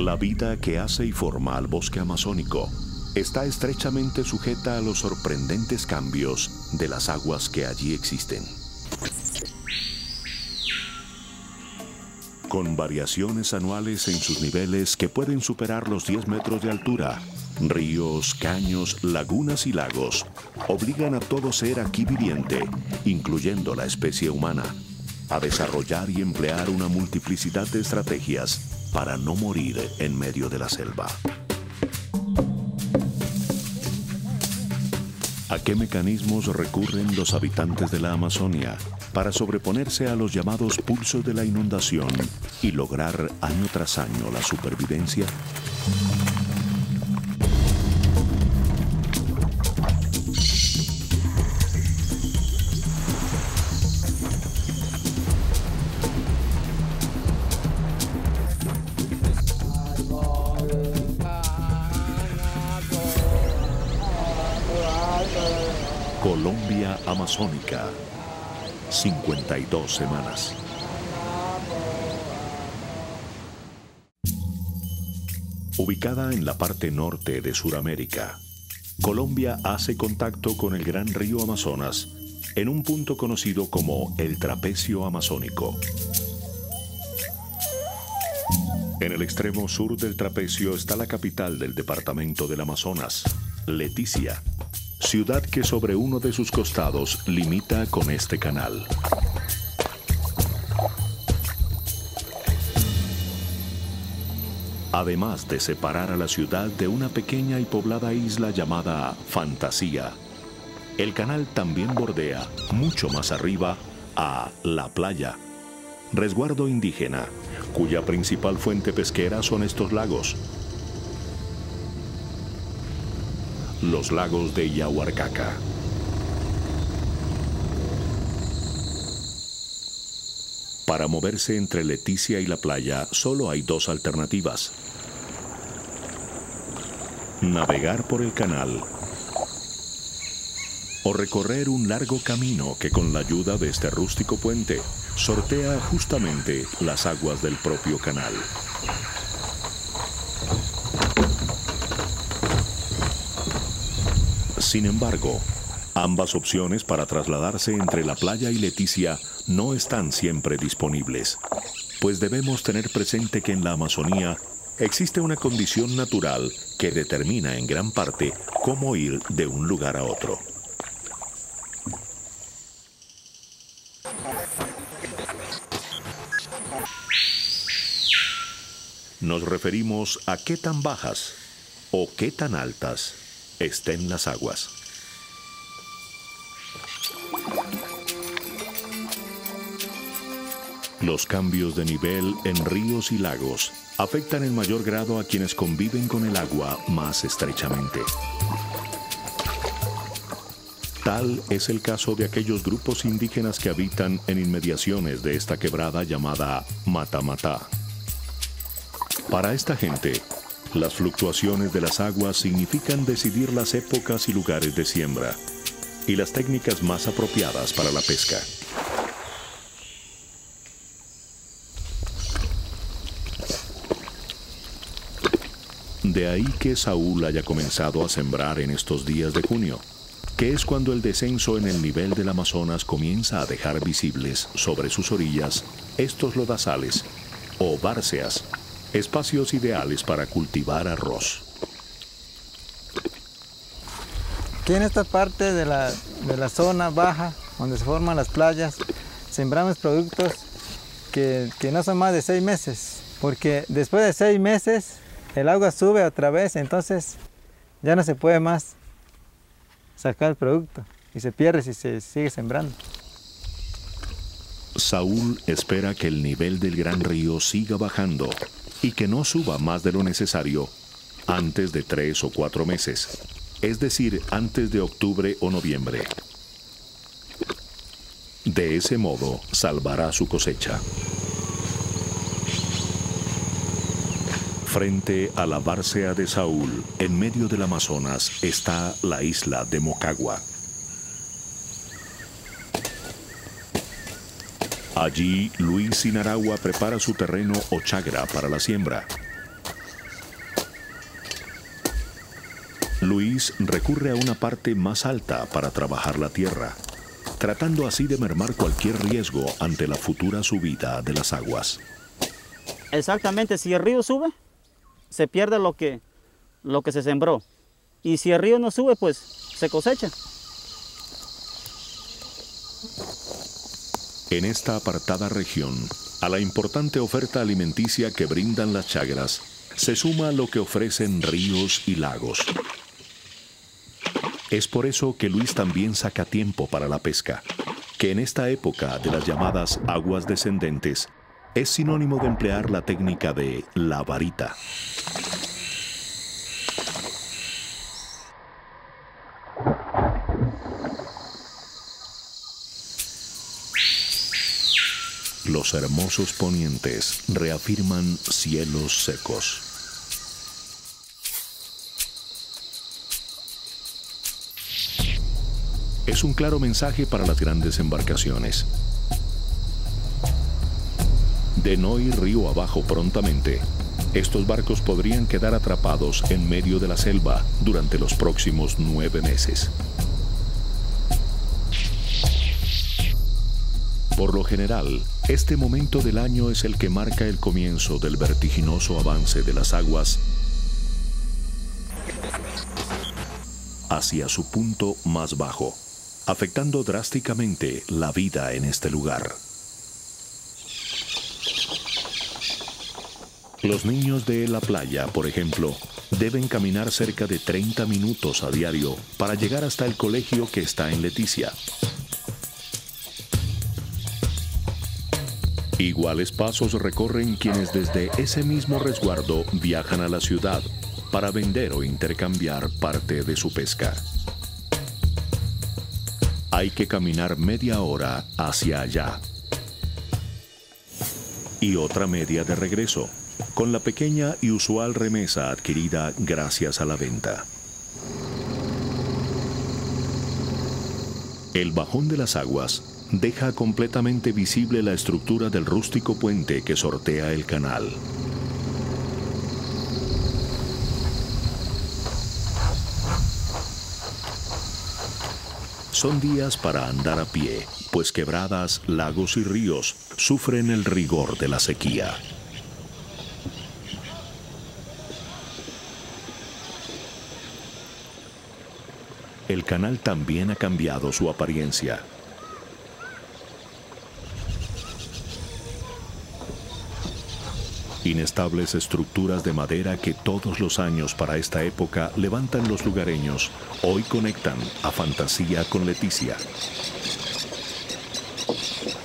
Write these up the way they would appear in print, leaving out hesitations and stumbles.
La vida que hace y forma al bosque amazónico está estrechamente sujeta a los sorprendentes cambios de las aguas que allí existen. Con variaciones anuales en sus niveles que pueden superar los 10 metros de altura, ríos, caños, lagunas y lagos obligan a todo ser aquí viviente, incluyendo la especie humana, a desarrollar y emplear una multiplicidad de estrategias para no morir en medio de la selva. ¿A qué mecanismos recurren los habitantes de la Amazonia para sobreponerse a los llamados pulsos de la inundación y lograr año tras año la supervivencia? Colombia Amazónica, 52 semanas. Ubicada en la parte norte de Sudamérica, Colombia hace contacto con el gran río Amazonas en un punto conocido como el Trapecio Amazónico. En el extremo sur del trapecio está la capital del departamento del Amazonas, Leticia, ciudad que sobre uno de sus costados limita con este canal. Además de separar a la ciudad de una pequeña y poblada isla llamada Fantasía, el canal también bordea, mucho más arriba, a La Playa, resguardo indígena, cuya principal fuente pesquera son estos lagos. Los lagos de Yaguarcaca. Para moverse entre Leticia y La Playa solo hay dos alternativas: navegar por el canal o recorrer un largo camino que con la ayuda de este rústico puente sortea justamente las aguas del propio canal. Sin embargo, ambas opciones para trasladarse entre La Playa y Leticia no están siempre disponibles, pues debemos tener presente que en la Amazonía existe una condición natural que determina en gran parte cómo ir de un lugar a otro. Nos referimos a qué tan bajas o qué tan altas estén las aguas. Los cambios de nivel en ríos y lagos afectan en mayor grado a quienes conviven con el agua más estrechamente. Tal es el caso de aquellos grupos indígenas que habitan en inmediaciones de esta quebrada llamada Mata-Mata. Para esta gente, las fluctuaciones de las aguas significan decidir las épocas y lugares de siembra y las técnicas más apropiadas para la pesca. De ahí que Saúl haya comenzado a sembrar en estos días de junio, que es cuando el descenso en el nivel del Amazonas comienza a dejar visibles sobre sus orillas estos lodazales o bárceas, espacios ideales para cultivar arroz. Aquí en esta parte de la zona baja, donde se forman las playas, sembramos productos que no son más de 6 meses, porque después de 6 meses el agua sube otra vez, entonces ya no se puede más sacar el producto y se pierde si se sigue sembrando. Saúl espera que el nivel del gran río siga bajando y que no suba más de lo necesario antes de 3 o 4 meses, es decir, antes de octubre o noviembre. De ese modo, salvará su cosecha. Frente a la bárcea de Saúl, en medio del Amazonas, está la isla de Mocagua. Allí, Luis Sinaragua prepara su terreno o chagra para la siembra. Luis recurre a una parte más alta para trabajar la tierra, tratando así de mermar cualquier riesgo ante la futura subida de las aguas. Exactamente, si el río sube, se pierde lo que se sembró. Y si el río no sube, pues se cosecha. En esta apartada región, a la importante oferta alimenticia que brindan las chagras, se suma lo que ofrecen ríos y lagos. Es por eso que Luis también saca tiempo para la pesca, que en esta época de las llamadas aguas descendentes es sinónimo de emplear la técnica de la varita. Los hermosos ponientes reafirman cielos secos. Es un claro mensaje para las grandes embarcaciones. De no ir río abajo prontamente, estos barcos podrían quedar atrapados en medio de la selva durante los próximos 9 meses. Por lo general, este momento del año es el que marca el comienzo del vertiginoso avance de las aguas hacia su punto más bajo, afectando drásticamente la vida en este lugar. Los niños de la playa, por ejemplo, deben caminar cerca de 30 minutos a diario para llegar hasta el colegio que está en Leticia. Iguales pasos recorren quienes desde ese mismo resguardo viajan a la ciudad para vender o intercambiar parte de su pesca. Hay que caminar media hora hacia allá y otra media de regreso, con la pequeña y usual remesa adquirida gracias a la venta. El bajón de las aguas deja completamente visible la estructura del rústico puente que sortea el canal. Son días para andar a pie, pues quebradas, lagos y ríos sufren el rigor de la sequía. El canal también ha cambiado su apariencia. Inestables estructuras de madera que todos los años para esta época levantan los lugareños, hoy conectan a Fantasía con Leticia.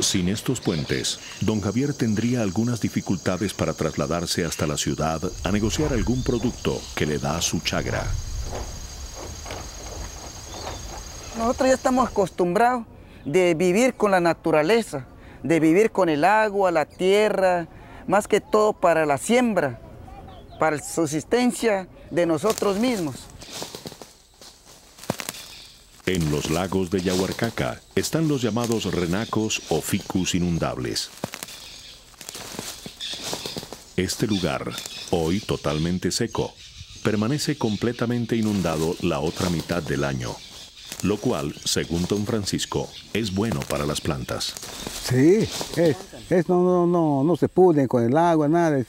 Sin estos puentes, don Javier tendría algunas dificultades para trasladarse hasta la ciudad a negociar algún producto que le da su chagra. Nosotros ya estamos acostumbrados de vivir con la naturaleza, de vivir con el agua, la tierra, más que todo para la siembra, para la subsistencia de nosotros mismos. En los lagos de Yahuarcaca están los llamados renacos o ficus inundables. Este lugar, hoy totalmente seco, permanece completamente inundado la otra mitad del año, lo cual, según don Francisco, es bueno para las plantas. Sí, no se pudren con el agua, nada, es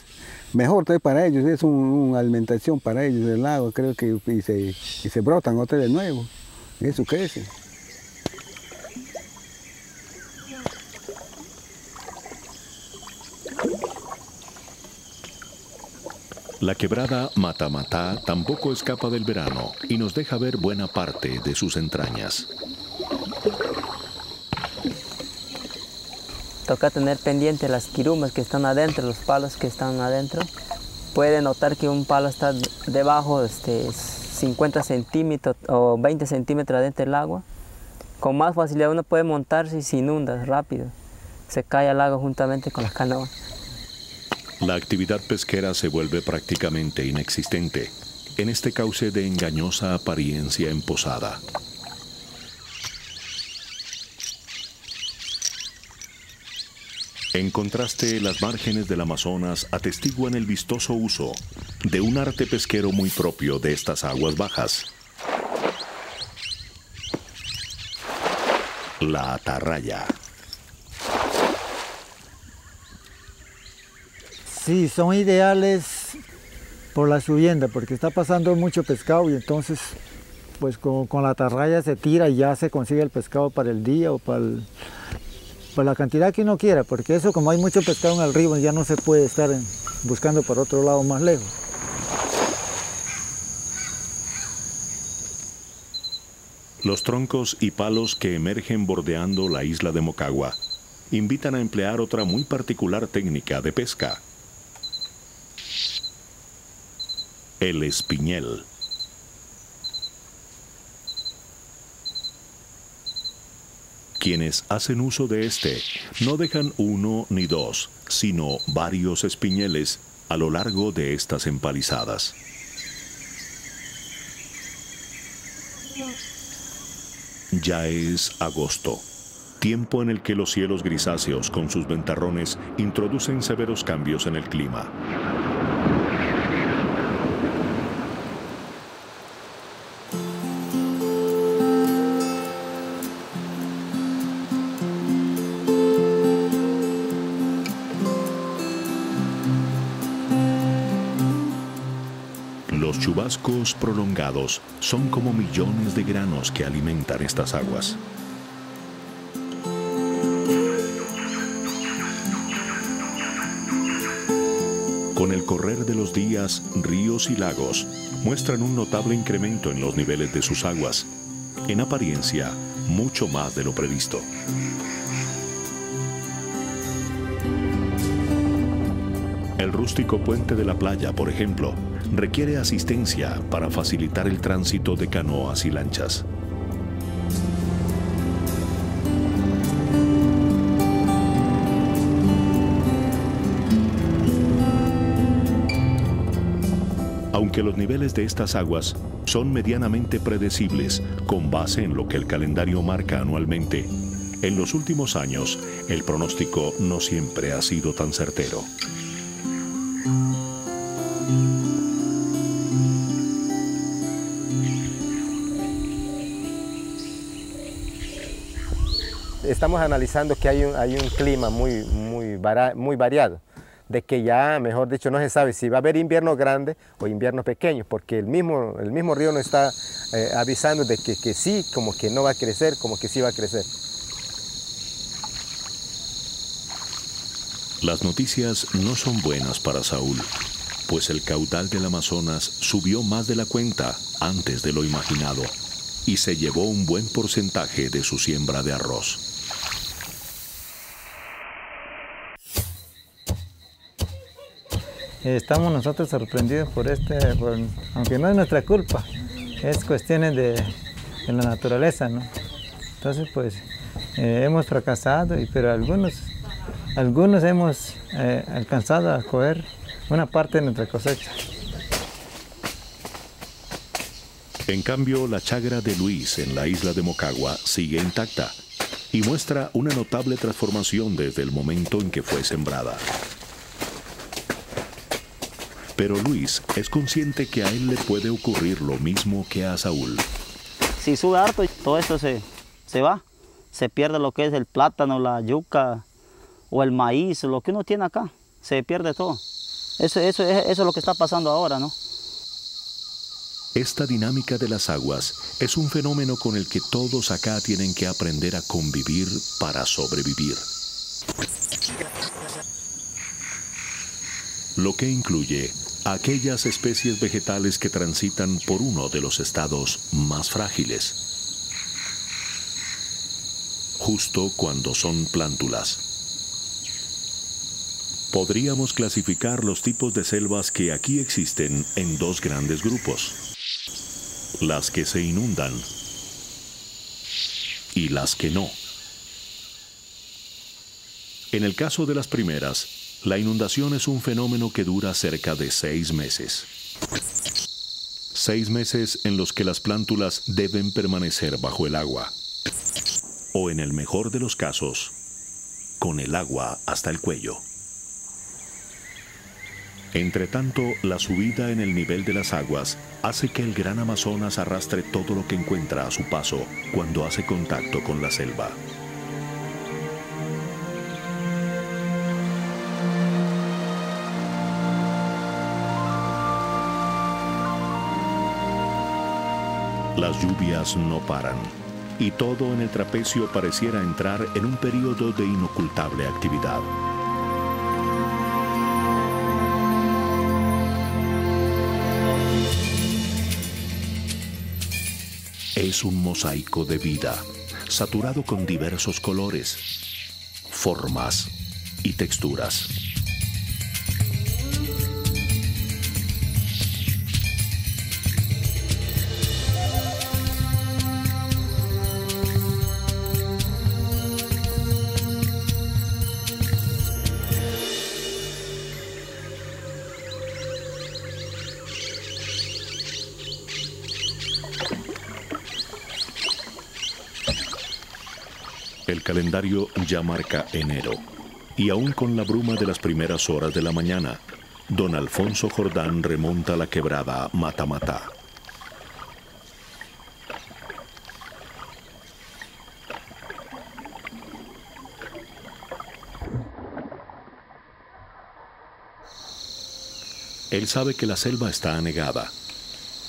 mejor para ellos, es una alimentación para ellos el agua, creo que y se brotan otra de nuevo, eso crece. La quebrada Matamatá tampoco escapa del verano y nos deja ver buena parte de sus entrañas. Toca tener pendiente las quirumas que están adentro, los palos que están adentro. Puede notar que un palo está debajo, 50 centímetros o 20 centímetros adentro del agua. Con más facilidad uno puede montarse y se inunda rápido. Se cae al agua juntamente con las canoas. La actividad pesquera se vuelve prácticamente inexistente en este cauce de engañosa apariencia emposada. En contraste, las márgenes del Amazonas atestiguan el vistoso uso de un arte pesquero muy propio de estas aguas bajas, la atarraya. Sí, son ideales por la subienda, porque está pasando mucho pescado y entonces pues con la atarraya se tira y ya se consigue el pescado para el día o para la cantidad que uno quiera, porque eso, como hay mucho pescado en el río, ya no se puede estar buscando por otro lado más lejos. Los troncos y palos que emergen bordeando la isla de Moquegua invitan a emplear otra muy particular técnica de pesca: el espiñel. Quienes hacen uso de este no dejan uno ni dos, sino varios espiñeles a lo largo de estas empalizadas. Ya es agosto, tiempo en el que los cielos grisáceos con sus ventarrones introducen severos cambios en el clima. Los chubascos prolongados son como millones de granos que alimentan estas aguas. Con el correr de los días, ríos y lagos muestran un notable incremento en los niveles de sus aguas. En apariencia, mucho más de lo previsto. El rústico puente de la playa, por ejemplo, requiere asistencia para facilitar el tránsito de canoas y lanchas. Aunque los niveles de estas aguas son medianamente predecibles con base en lo que el calendario marca anualmente, en los últimos años el pronóstico no siempre ha sido tan certero. Estamos analizando que hay un clima muy variado, de que ya, mejor dicho, no se sabe si va a haber invierno grande o invierno pequeño, porque el mismo río nos está avisando de que sí, como que no va a crecer, como que sí va a crecer. Las noticias no son buenas para Saúl, pues el caudal del Amazonas subió más de la cuenta antes de lo imaginado y se llevó un buen porcentaje de su siembra de arroz. Estamos nosotros sorprendidos por aunque no es nuestra culpa, es cuestiones de la naturaleza, ¿no? Entonces, pues, hemos fracasado, pero algunos hemos alcanzado a coger una parte de nuestra cosecha. En cambio, la chagra de Luis en la isla de Moquegua sigue intacta y muestra una notable transformación desde el momento en que fue sembrada. Pero Luis es consciente que a él le puede ocurrir lo mismo que a Saúl. Si sube harto, todo esto se va. Se pierde lo que es el plátano, la yuca o el maíz, lo que uno tiene acá. Se pierde todo. Eso es lo que está pasando ahora, ¿no? Esta dinámica de las aguas es un fenómeno con el que todos acá tienen que aprender a convivir para sobrevivir. Lo que incluye a aquellas especies vegetales que transitan por uno de los estados más frágiles, justo cuando son plántulas. Podríamos clasificar los tipos de selvas que aquí existen en dos grandes grupos: las que se inundan y las que no. En el caso de las primeras, la inundación es un fenómeno que dura cerca de 6 meses. 6 meses en los que las plántulas deben permanecer bajo el agua. O en el mejor de los casos, con el agua hasta el cuello. Entre tanto, la subida en el nivel de las aguas hace que el gran Amazonas arrastre todo lo que encuentra a su paso cuando hace contacto con la selva. Las lluvias no paran y todo en el trapecio pareciera entrar en un periodo de inocultable actividad. Es un mosaico de vida, saturado con diversos colores, formas y texturas. El calendario ya marca enero, y aún con la bruma de las primeras horas de la mañana, don Alfonso Jordán remonta la quebrada Mata Mata. Él sabe que la selva está anegada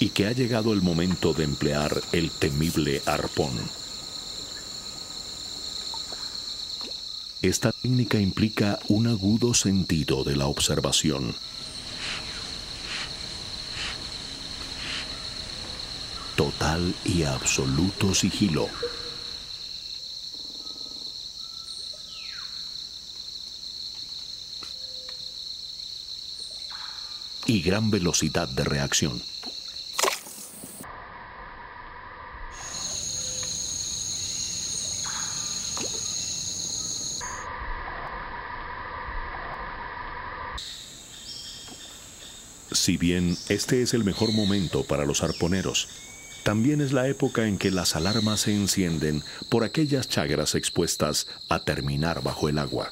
y que ha llegado el momento de emplear el temible arpón. Esta técnica implica un agudo sentido de la observación. Total y absoluto sigilo. Y gran velocidad de reacción. Si bien este es el mejor momento para los arponeros, también es la época en que las alarmas se encienden por aquellas chagras expuestas a terminar bajo el agua.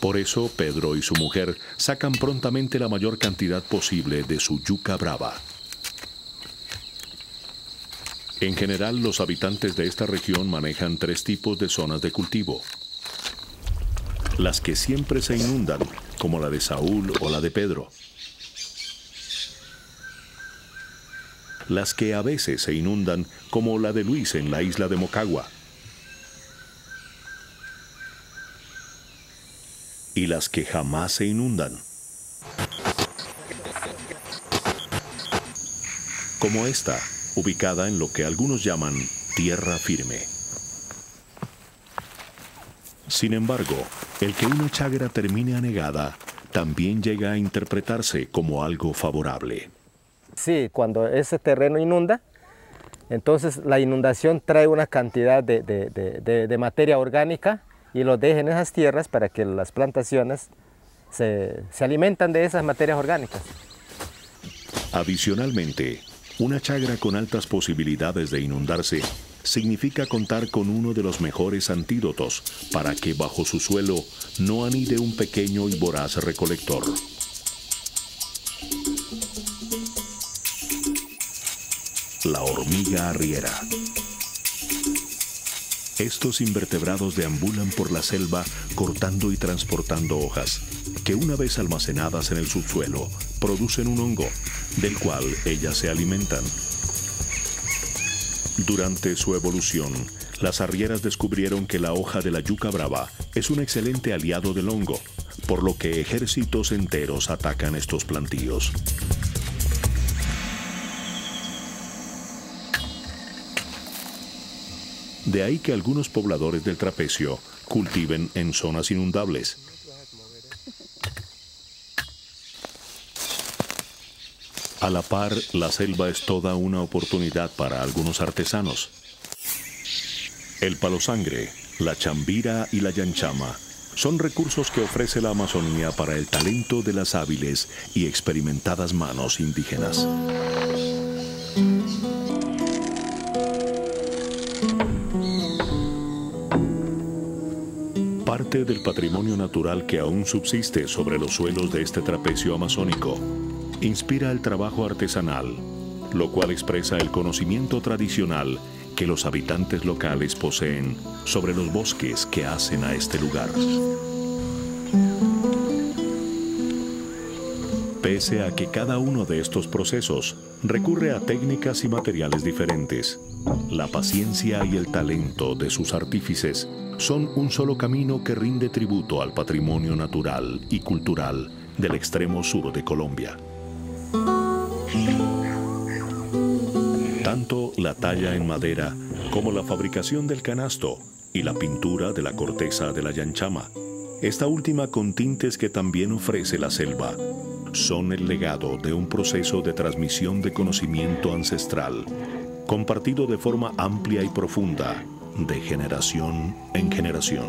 Por eso, Pedro y su mujer sacan prontamente la mayor cantidad posible de su yuca brava. En general, los habitantes de esta región manejan 3 tipos de zonas de cultivo. Las que siempre se inundan, como la de Saúl o la de Pedro. Las que a veces se inundan, como la de Luis en la isla de Mocagua. Y las que jamás se inundan, como esta, ubicada en lo que algunos llaman tierra firme. Sin embargo, el que una chagra termine anegada también llega a interpretarse como algo favorable. Sí, cuando ese terreno inunda, entonces la inundación trae una cantidad de materia orgánica y lo deja en esas tierras para que las plantaciones se alimentan de esas materias orgánicas. Adicionalmente, una chagra con altas posibilidades de inundarse significa contar con uno de los mejores antídotos para que bajo su suelo no anide un pequeño y voraz recolector. La hormiga arriera. Estos invertebrados deambulan por la selva cortando y transportando hojas, que una vez almacenadas en el subsuelo, producen un hongo, del cual ellas se alimentan. Durante su evolución, las arrieras descubrieron que la hoja de la yuca brava es un excelente aliado del hongo, por lo que ejércitos enteros atacan estos plantíos. De ahí que algunos pobladores del trapecio cultiven en zonas inundables. A la par, la selva es toda una oportunidad para algunos artesanos. El palosangre, la chambira y la llanchama son recursos que ofrece la Amazonía para el talento de las hábiles y experimentadas manos indígenas. Parte del patrimonio natural que aún subsiste sobre los suelos de este trapecio amazónico inspira el trabajo artesanal, lo cual expresa el conocimiento tradicional que los habitantes locales poseen sobre los bosques que hacen a este lugar. Pese a que cada uno de estos procesos recurre a técnicas y materiales diferentes, la paciencia y el talento de sus artífices son un solo camino que rinde tributo al patrimonio natural y cultural del extremo sur de Colombia. Tanto la talla en madera como la fabricación del canasto y la pintura de la corteza de la yanchama, esta última con tintes que también ofrece la selva, son el legado de un proceso de transmisión de conocimiento ancestral, compartido de forma amplia y profunda, de generación en generación.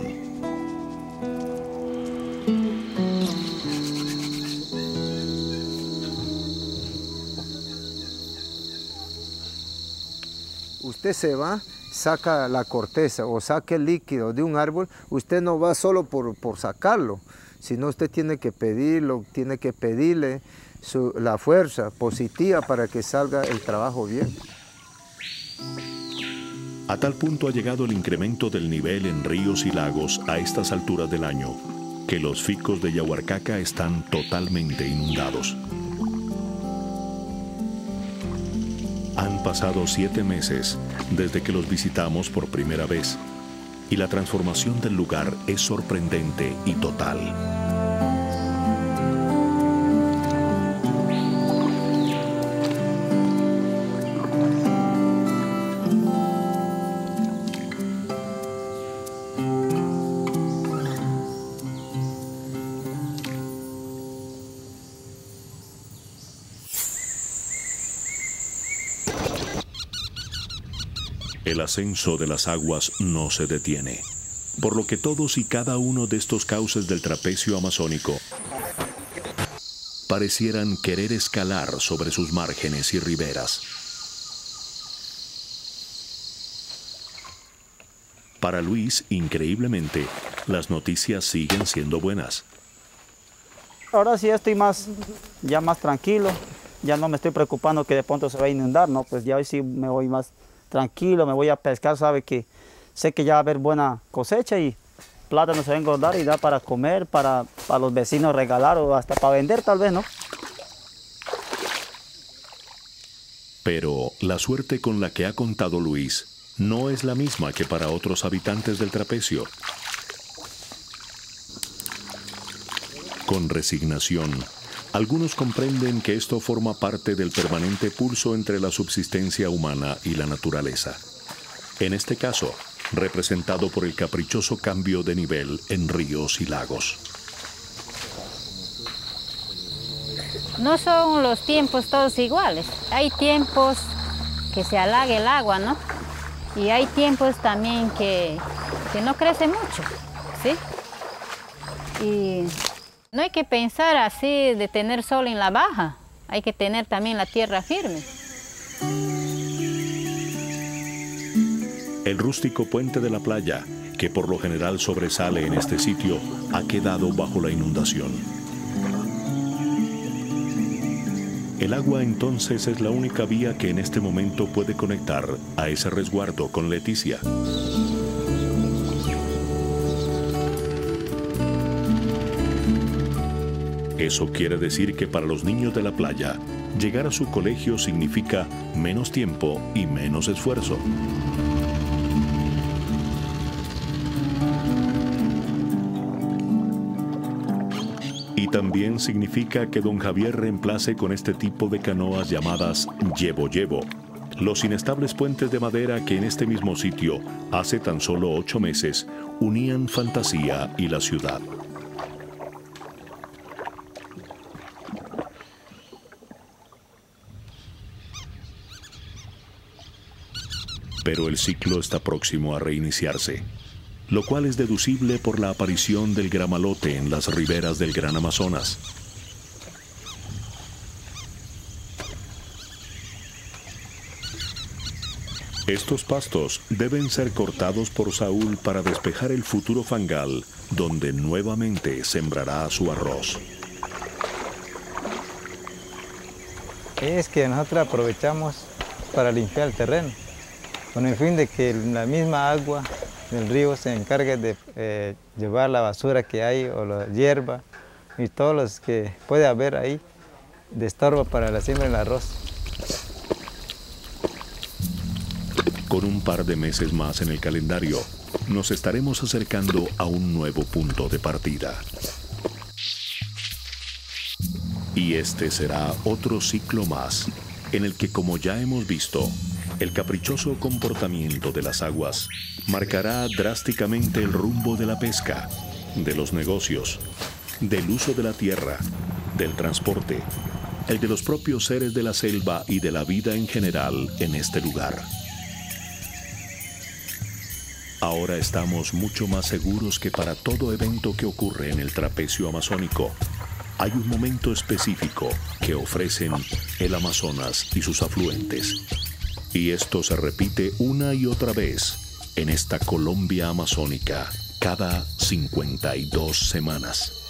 Usted se va, saca la corteza o saca el líquido de un árbol, usted no va solo por sacarlo, sino usted tiene que pedirlo, tiene que pedirle la fuerza positiva para que salga el trabajo bien. A tal punto ha llegado el incremento del nivel en ríos y lagos a estas alturas del año, que los ficos de Yaguarcaca están totalmente inundados. Han pasado 7 meses desde que los visitamos por primera vez, y la transformación del lugar es sorprendente y total. El ascenso de las aguas no se detiene, por lo que todos y cada uno de estos cauces del trapecio amazónico parecieran querer escalar sobre sus márgenes y riberas. Para Luis, increíblemente, las noticias siguen siendo buenas. Ahora sí estoy ya más tranquilo, ya no me estoy preocupando que de pronto se va a inundar, ¿no? Pues ya hoy sí me voy más tranquilo, me voy a pescar, sé que ya va a haber buena cosecha y plátano se va a engordar y da para comer, para los vecinos regalar o hasta para vender tal vez, ¿no? Pero la suerte con la que ha contado Luis no es la misma que para otros habitantes del trapecio. Con resignación, algunos comprenden que esto forma parte del permanente pulso entre la subsistencia humana y la naturaleza. En este caso, representado por el caprichoso cambio de nivel en ríos y lagos. No son los tiempos todos iguales. Hay tiempos que se halaga el agua, ¿no? Y hay tiempos también que no crece mucho, ¿sí? Y no hay que pensar así de tener sol en la baja, hay que tener también la tierra firme. El rústico puente de la playa, que por lo general sobresale en este sitio, ha quedado bajo la inundación. El agua entonces es la única vía que en este momento puede conectar a ese resguardo con Leticia. Eso quiere decir que para los niños de la playa, llegar a su colegio significa menos tiempo y menos esfuerzo. Y también significa que don Javier reemplace con este tipo de canoas llamadas llevo-llevo, los inestables puentes de madera que en este mismo sitio, hace tan solo 8 meses, unían Fantasía y la ciudad. Pero el ciclo está próximo a reiniciarse, lo cual es deducible por la aparición del gramalote en las riberas del Gran Amazonas. Estos pastos deben ser cortados por Saúl para despejar el futuro fangal, donde nuevamente sembrará su arroz. Es que nosotros aprovechamos para limpiar el terreno, con el fin de que la misma agua del río se encargue de llevar la basura que hay o la hierba y todos los que puede haber ahí de estorbo para la siembra del arroz. Con un par de meses más en el calendario, nos estaremos acercando a un nuevo punto de partida. Y este será otro ciclo más, en el que, como ya hemos visto, el caprichoso comportamiento de las aguas marcará drásticamente el rumbo de la pesca, de los negocios, del uso de la tierra, del transporte, el de los propios seres de la selva y de la vida en general en este lugar. Ahora estamos mucho más seguros que para todo evento que ocurre en el trapecio amazónico, hay un momento específico que ofrecen el Amazonas y sus afluentes. Y esto se repite una y otra vez en esta Colombia amazónica cada 52 semanas.